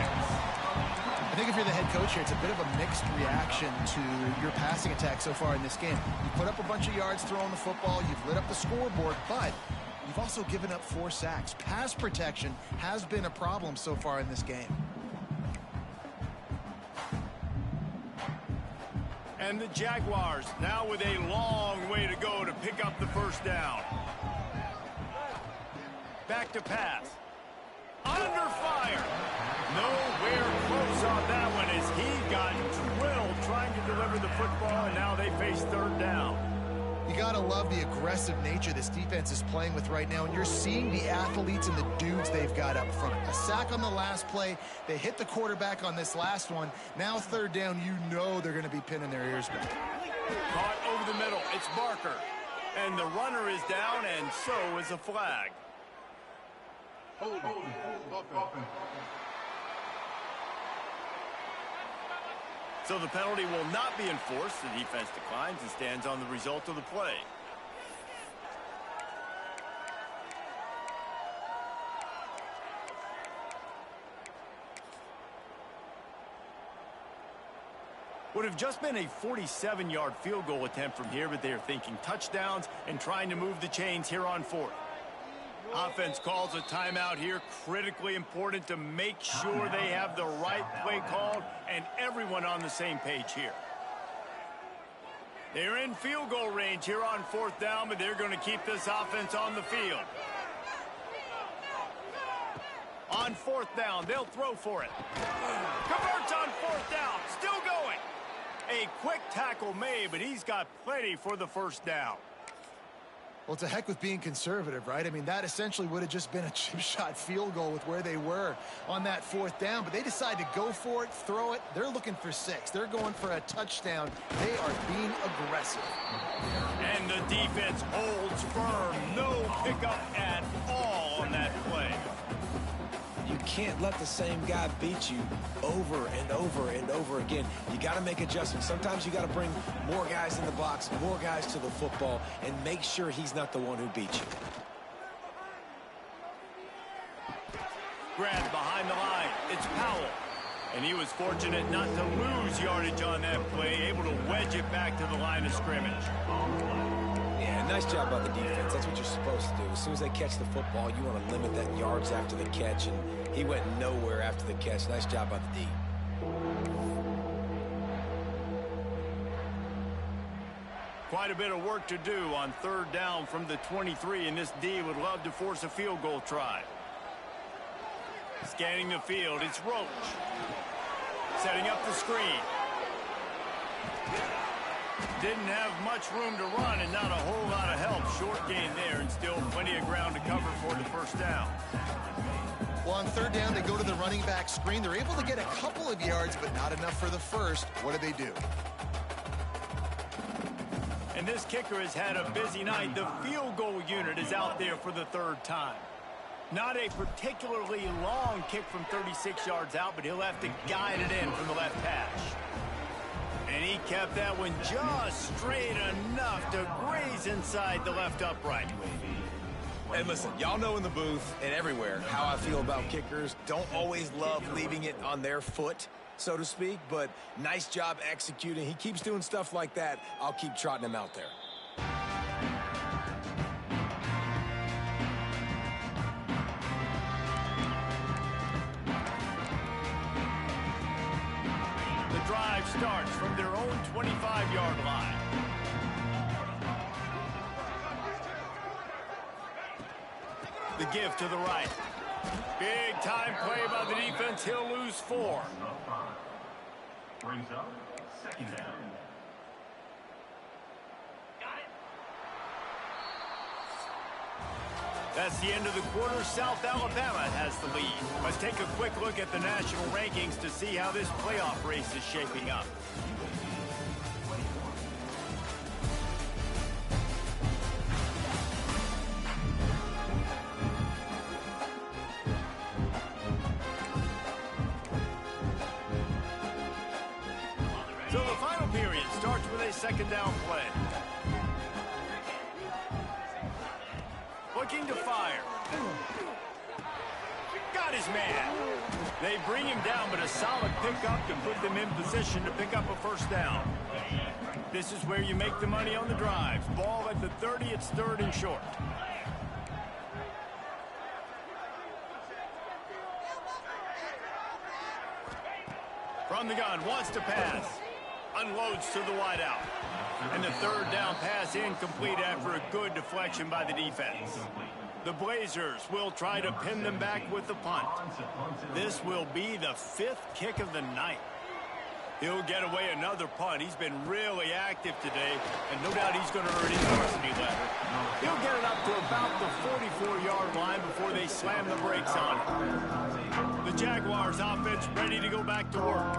I think if you're the head coach here, it's a bit of a mixed reaction to your passing attack so far in this game. You put up a bunch of yards throwing the football, you've lit up the scoreboard, but you've also given up 4 sacks. Pass protection has been a problem so far in this game.
And the Jaguars now with a long way to go to pick up the first down. Back to pass. Under fire. Nowhere close on that one as he got drilled trying to deliver the football, and now they face 3rd down.
You gotta love the aggressive nature this defense is playing with right now, and you're seeing the athletes and the dudes they've got up front. A sack on the last play, they hit the quarterback on this last one. Now 3rd down, you know they're gonna be pinning their ears back.
Caught over the middle, it's Barker. And the runner is down, and so is a flag. So the penalty will not be enforced. The defense declines and stands on the result of the play. Would have just been a 47-yard field goal attempt from here, but they are thinking touchdowns and trying to move the chains here on 4th. Offense calls a timeout here. Critically important to make sure they have the right play called and everyone on the same page here. They're in field goal range here on 4th down, but they're going to keep this offense on the field. On 4th down, they'll throw for it. Converts on 4th down, still going. A quick tackle made, but he's got plenty for the first down.
Well, to heck with being conservative, right? I mean, that essentially would have just been a chip shot field goal with where they were on that 4th down, but they decide to go for it, throw it. They're looking for 6. They're going for a touchdown. They are being aggressive.
And the defense holds firm. No pickup at all on that play.
You can't let the same guy beat you over and over and over again. You got to make adjustments. Sometimes you got to bring more guys in the box, more guys to the football, and make sure he's not the one who beat you.
Grabbed behind the line. It's Powell. And he was fortunate not to lose yardage on that play, able to wedge it back to the line of scrimmage.
Yeah, nice job by the defense. That's what you're supposed to do. As soon as they catch the football, you want to limit that yards after the catch, and he went nowhere after the catch. Nice job by the D.
Quite a bit of work to do on 3rd down from the 23, and this D would love to force a field goal try. Scanning the field, it's Roach. Setting up the screen. Didn't have much room to run and not a whole lot of help. Short gain there and still plenty of ground to cover for the first down.
Well, on 3rd down, they go to the running back screen. They're able to get a couple of yards, but not enough for the first. What do?
And this kicker has had a busy night. The field goal unit is out there for the 3rd time. Not a particularly long kick from 36 yards out, but he'll have to guide it in from the left hash. And he kept that one just straight enough to graze inside the left upright.
And listen, y'all know in the booth and everywhere how I feel about kickers. Don't always love leaving it on their foot, so to speak, but nice job executing. He keeps doing stuff like that. I'll keep trotting him out there.
The drive starts from their own 25-yard line. The give to the right.
Big time play by the defense. He'll lose 4.
Brings up second down.
That's the end of the quarter. South Alabama has the lead. Let's take a quick look at the national rankings to see how this playoff race is shaping up. So the final period starts with a second down play. Looking to fire. Got his man. They bring him down, but a solid pickup to put them in position to pick up a first down. This is where you make the money on the drives. Ball at the 30, it's 3rd and short. From the gun, wants to pass. Unloads to the wideout. And the 3rd down pass incomplete after a good deflection by the defense. The Blazers will try to pin them back with the punt. This will be the 5th kick of the night. He'll get away another punt. He's been really active today, and no doubt he's going to earn his varsity letter. He'll get it up to about the 44-yard line before they slam the brakes on it. The Jaguars offense ready to go back to work.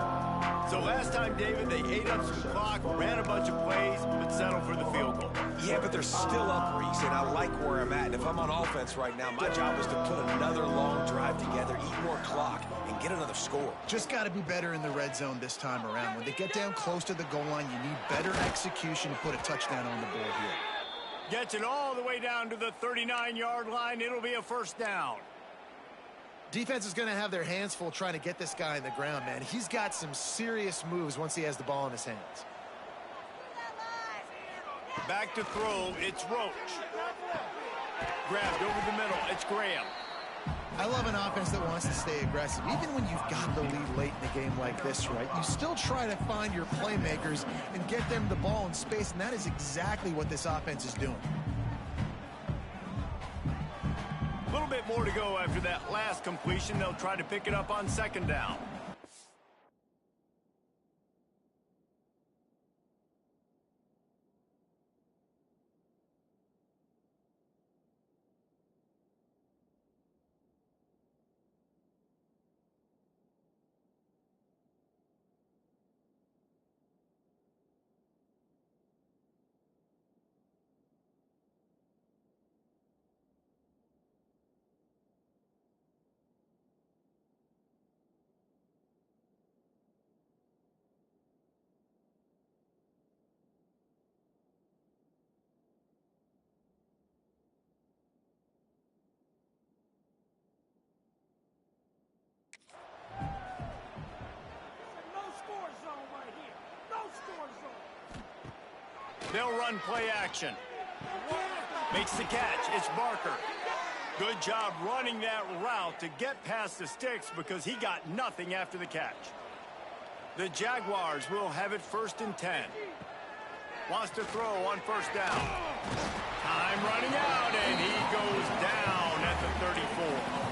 So last time, David, they ate up some clock, ran a bunch of plays, but settled for the field goal.
Yeah, but they're still up, Reese, and I like where I'm at. And if I'm on offense right now, my job is to put another long drive together, eat more clock, and get another score.
Just got to be better in the red zone this time around. When they get down close to the goal line, you need better execution to put a touchdown on the board here.
Gets it all the way down to the 39-yard line. It'll be a first down.
Defense is going to have their hands full trying to get this guy in the ground, man. He's got some serious moves once he has the ball in his hands.
Back to throw, it's Roach. Grabbed over the middle, it's Graham.
I love an offense that wants to stay aggressive. Even when you've got the lead late in a game like this, right, you still try to find your playmakers and get them the ball in space, and that is exactly what this offense is doing.
A little bit more to go after that last completion. They'll try to pick it up on second down. They'll run play action. Makes the catch. It's Barker. Good job running that route to get past the sticks because he got nothing after the catch. The Jaguars will have it 1st and 10. Wants to throw on first down. Time running out, and he goes down at the 34.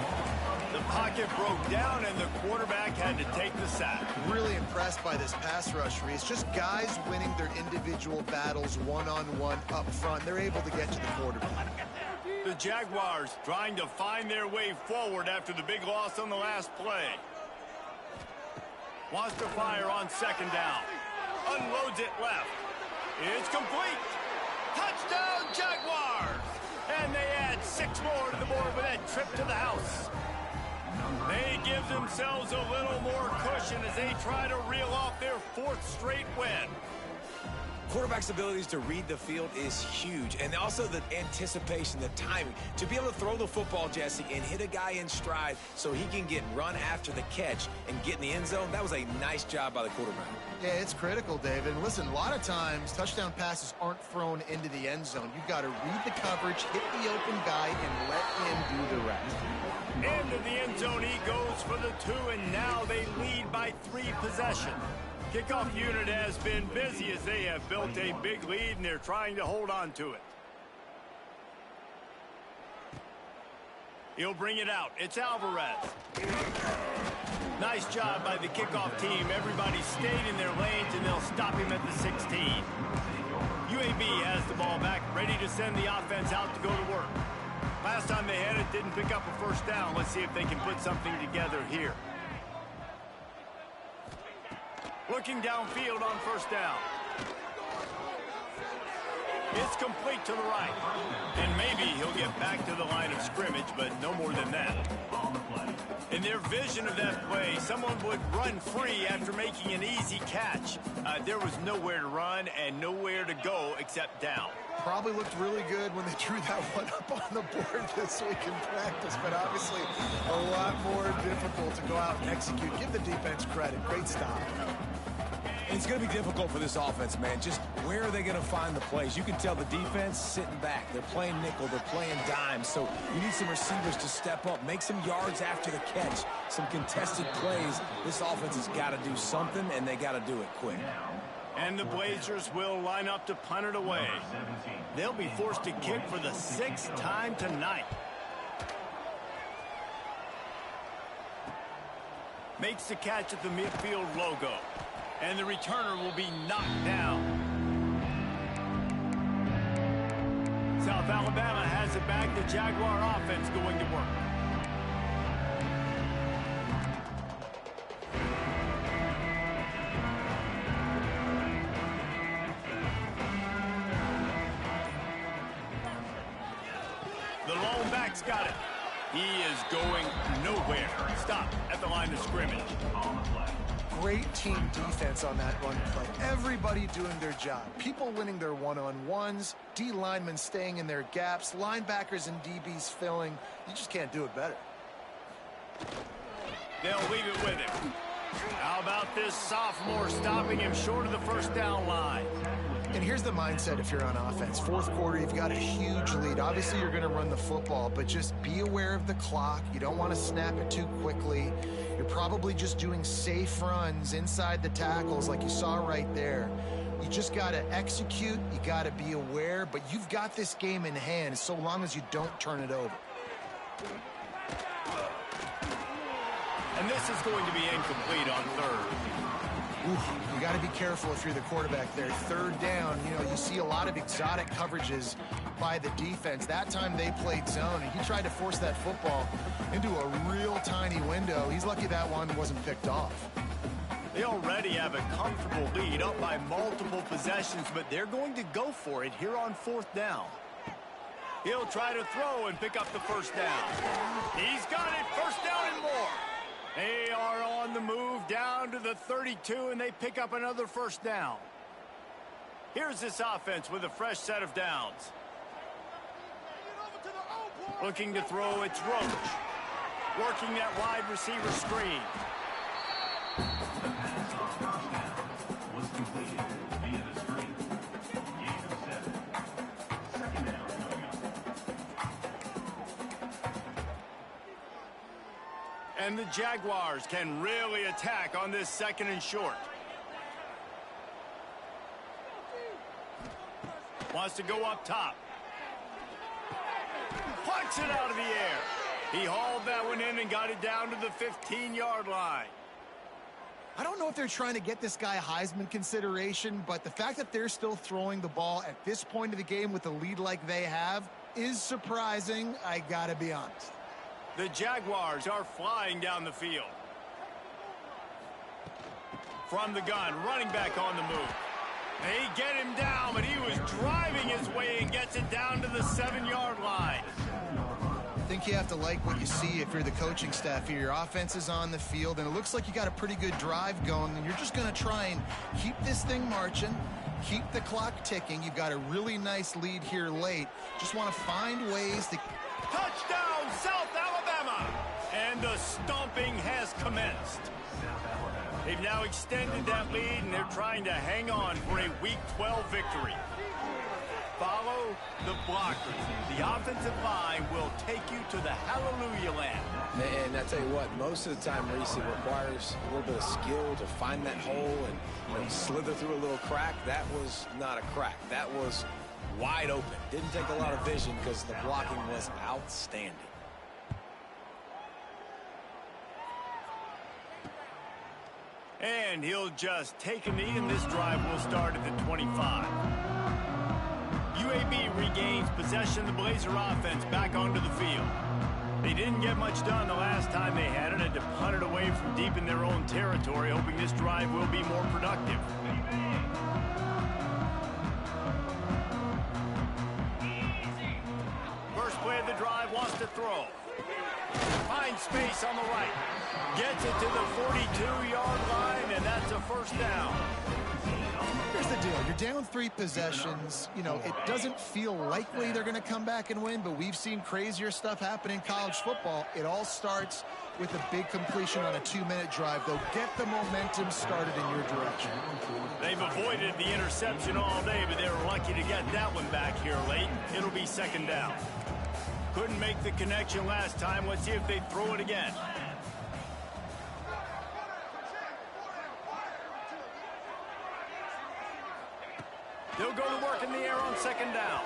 The pocket broke down, and the quarterback had to take the sack.
Really impressed by this pass rush, Reese. Just guys winning their individual battles one-on-one up front. They're able to get to the quarterback.
The Jaguars trying to find their way forward after the big loss on the last play. Wants to fire on second down. Unloads it left. It's complete. Touchdown, Jaguars! And they add 6 more to the board with that trip to the house. They give themselves a little more cushion as they try to reel off their 4th straight win.
Quarterback's abilities to read the field is huge, and also the anticipation, the timing. To be able to throw the football, Jesse, and hit a guy in stride so he can get run after the catch and get in the end zone, that was a nice job by the quarterback.
Yeah, it's critical, David. And listen, a lot of times touchdown passes aren't thrown into the end zone. You've got to read the coverage, hit the open guy, and let him do the rest.
Into the end zone he goes for the 2, and now they lead by 3 possessions. Kickoff unit has been busy as they have built a big lead, and they're trying to hold on to it. He'll bring it out. It's Alvarez. Nice job by the kickoff team. Everybody stayed in their lanes, and they'll stop him at the 16. UAB has the ball back, ready to send the offense out to go to work. Last time they had it, didn't pick up a first down. Let's see if they can put something together here. Looking downfield on first down. It's complete to the right. And maybe he'll get back to the line of scrimmage, but no more than that. In their vision of that play, someone would run free after making an easy catch. There was nowhere to run and nowhere to go except down.
Probably looked really good when they drew that one up on the board this week in practice, but obviously a lot more difficult to go out and execute. Give the defense credit. Great stop.
And it's going to be difficult for this offense, man. Just where are they going to find the plays? You can tell the defense sitting back. They're playing nickel. They're playing dime. So you need some receivers to step up, make some yards after the catch, some contested plays. This offense has got to do something, and they got to do it quick.
And the Blazers will line up to punt it away. They'll be forced to kick for the 6th time tonight. Makes the catch at the midfield logo. And the returner will be knocked down. South Alabama has it back. The Jaguar offense going to work. The lone back's got it. He is going nowhere. Stop at the line of scrimmage.
Great team defense on that run play. Everybody doing their job. People winning their one-on-ones, D linemen staying in their gaps, linebackers and DBs filling. You just can't do it better.
They'll leave it with him. How about this sophomore stopping him short of the first down line?
And here's the mindset if you're on offense. Fourth quarter, you've got a huge lead. Obviously, you're going to run the football, but just be aware of the clock. You don't want to snap it too quickly. You're probably just doing safe runs inside the tackles like you saw right there. You just got to execute. You got to be aware, but you've got this game in hand so long as you don't turn it over.
And this is going to be incomplete on third.
You got to be careful if you're the quarterback there. Third down, you see a lot of exotic coverages by the defense. That time they played zone, and he tried to force that football into a real tiny window. He's lucky that one wasn't picked off.
They already have a comfortable lead up by multiple possessions, but they're going to go for it here on fourth down. He'll try to throw and pick up the first down. He's got it, first down and more. They are on the move down to the 32, and they pick up another first down. Here's this offense with a fresh set of downs. Looking to throw, it's Roach. Working that wide receiver screen.
Was completed via the screen. Gain of 7. Second down coming up.
And the Jaguars can really attack on this 2nd and short. Wants to go up top. Punts it out of the air. He hauled that one in and got it down to the 15-yard line.
I don't know if they're trying to get this guy Heisman consideration, but the fact that they're still throwing the ball at this point of the game with a lead like they have is surprising, I gotta be honest.
The Jaguars are flying down the field. From the gun, running back on the move. They get him down, but he was driving his way and gets it down to the 7-yard line.
I think you have to like what you see if you're the coaching staff here. Your offense is on the field, and it looks like you got a pretty good drive going, and you're just going to try and keep this thing marching, keep the clock ticking. You've got a really nice lead here late. Just want to find ways to...
Touchdown, South Alabama! And the stomping has commenced. They've now extended that lead, and they're trying to hang on for a Week 12 victory. Follow the blockers. The offensive line will take you to the hallelujah land.
And I tell you what, most of the time, Reese, it requires a little bit of skill to find that hole and slither through a little crack. That was not a crack. That was wide open. Didn't take a lot of vision because the blocking was outstanding.
And he'll just take a knee, and this drive will start at the 25. UAB regains possession of the Blazer offense back onto the field. They didn't get much done the last time they had it, had to punt it away from deep in their own territory, hoping this drive will be more productive. First play of the drive, wants to throw. Finds space on the right. Gets it to the 42-yard line, and that's a first down.
Here's the deal. You're down 3 possessions. You know, it doesn't feel likely they're going to come back and win, but we've seen crazier stuff happen in college football. It all starts with a big completion on a 2-minute drive. They'll get the momentum started in your direction.
They've avoided the interception all day, but they were lucky to get that one back here late. It'll be second down. Couldn't make the connection last time. Let's see if they throw it again. They'll go to work in the air on second down.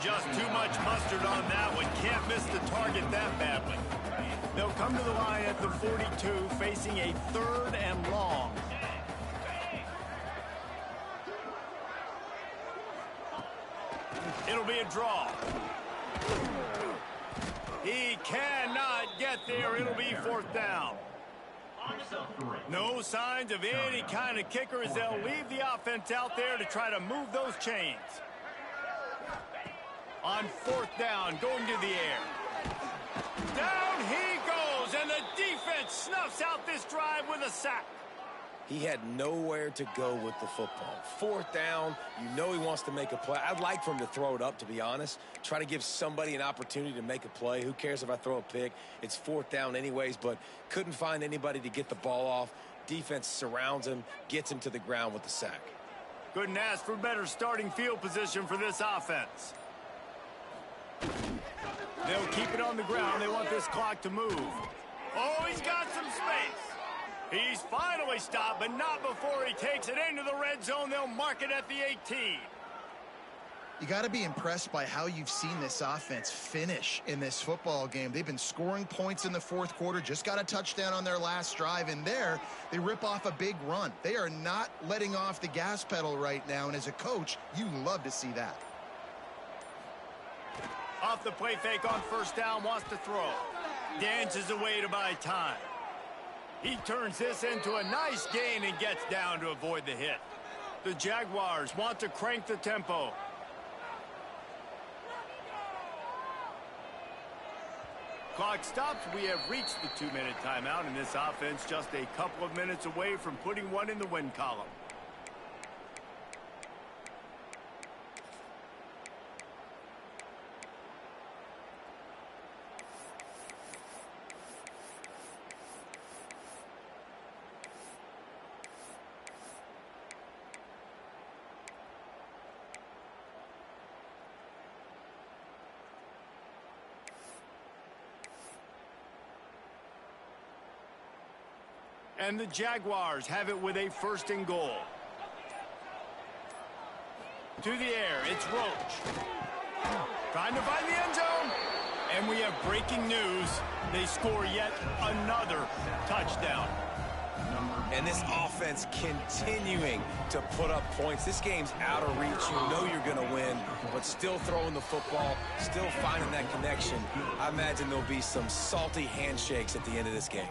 Just too much mustard on that one. Can't miss the target that badly. They'll come to the line at the 42, facing a 3rd and long. It'll be a draw. He cannot get there. It'll be 4th down. No signs of any kind of kicker as they'll leave the offense out there to try to move those chains. On 4th down, going to the air. Down he goes, and the defense snuffs out this drive with a sack.
He had nowhere to go with the football. 4th down, you know he wants to make a play. I'd like for him to throw it up, to be honest. Try to give somebody an opportunity to make a play. Who cares if I throw a pick? It's 4th down anyways, but couldn't find anybody to get the ball off. Defense surrounds him, gets him to the ground with the sack.
Couldn't ask for better starting field position for this offense. They'll keep it on the ground. They want this clock to move. Oh, he's got some space. He's finally stopped, but not before he takes it into the red zone. They'll mark it at the 18.
You got to be impressed by how you've seen this offense finish in this football game. They've been scoring points in the 4th quarter, just got a touchdown on their last drive, and there they rip off a big run. They are not letting off the gas pedal right now, and as a coach, you love to see that.
Off the play fake on 1st down, wants to throw. Dances away to buy time. He turns this into a nice gain and gets down to avoid the hit. The Jaguars want to crank the tempo. Clock stops. We have reached the 2-minute timeout, and this offense just a couple of minutes away from putting one in the win column. And the Jaguars have it with a 1st and goal. To the air, it's Roach. Trying to find the end zone. And we have breaking news. They score yet another touchdown.
And this offense continuing to put up points. This game's out of reach. You know you're going to win, but still throwing the football, still finding that connection. I imagine there'll be some salty handshakes at the end of this game.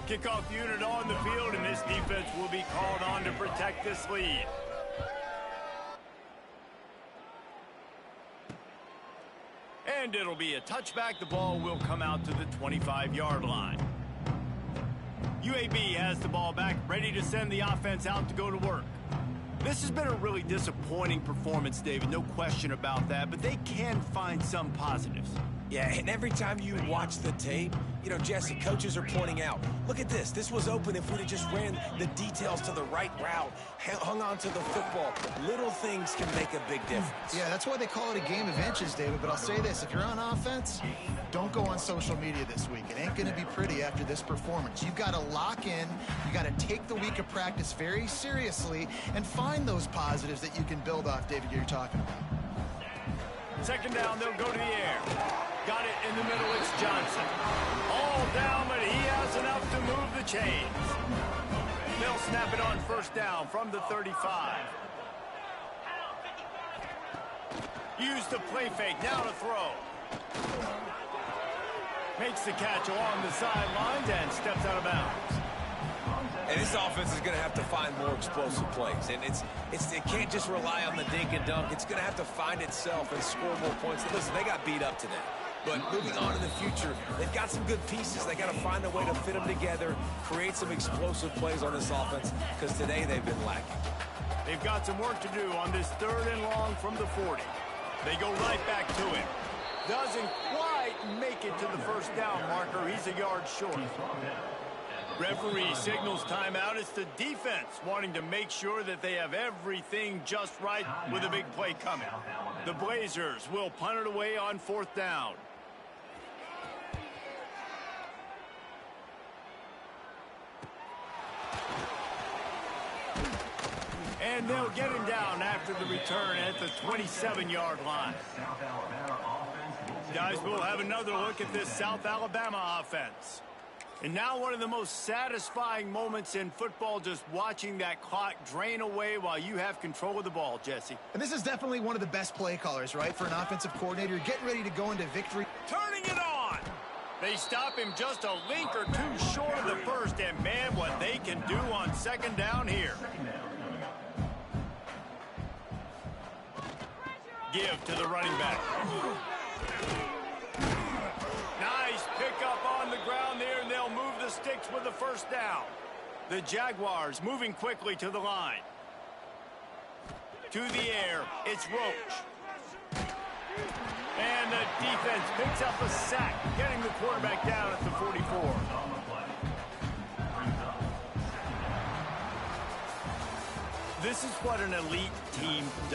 Kickoff unit on the field, and this defense will be called on to protect this lead. And it'll be a touchback. The ball will come out to the 25-yard line. UAB has the ball back, ready to send the offense out to go to work. This has been a really disappointing performance, David, no question about that, but they can find some positives.
Yeah, and every time you watch the tape, you know, Jesse, coaches are pointing out, look at this. This was open if we'd have just ran the details to the right route, hung on to the football. Little things can make a big difference.
Yeah, that's why they call it a game of inches, David. But I'll say this, if you're on offense, don't go on social media this week. It ain't going to be pretty after this performance. You've got to lock in. You got to take the week of practice very seriously and find those positives that you can build off, David, you're talking about.
Second down, they'll go to the air. Got it in the middle, it's Johnson. All down, but he has enough to move the chains. They'll snap it on first down from the 35. Use the play fake, now to throw. Makes the catch along the sidelines and steps out of bounds.
And this offense is going to have to find more explosive plays. And it can't just rely on the dink and dunk. It's going to have to find itself and score more points. Listen, they got beat up today. But moving on in the future, they've got some good pieces. They got to find a way to fit them together, create some explosive plays on this offense, because today they've been lacking.
They've got some work to do on this 3rd and long from the 40. They go right back to him. Doesn't quite make it to the first down marker. He's a yard short. Referee signals timeout. It's the defense wanting to make sure that they have everything just right with a big play coming. The Blazers will punt it away on 4th down. And they'll get him down after the return at the 27-yard line. Guys, we'll have another look at this South Alabama offense. And now one of the most satisfying moments in football, just watching that clock drain away while you have control of the ball, Jesse.
And this is definitely one of the best play callers, right, for an offensive coordinator. Getting ready to go into victory.
Turning it on. They stop him just a link or two short of the first, and man, what they can do on 2nd down here. Give to the running back. Nice pickup on the ground there, and they'll move the sticks with the 1st down. The Jaguars moving quickly to the line. To the air, it's Roach. And the defense picks up a sack, getting the quarterback down at the 44. This is what an elite team does.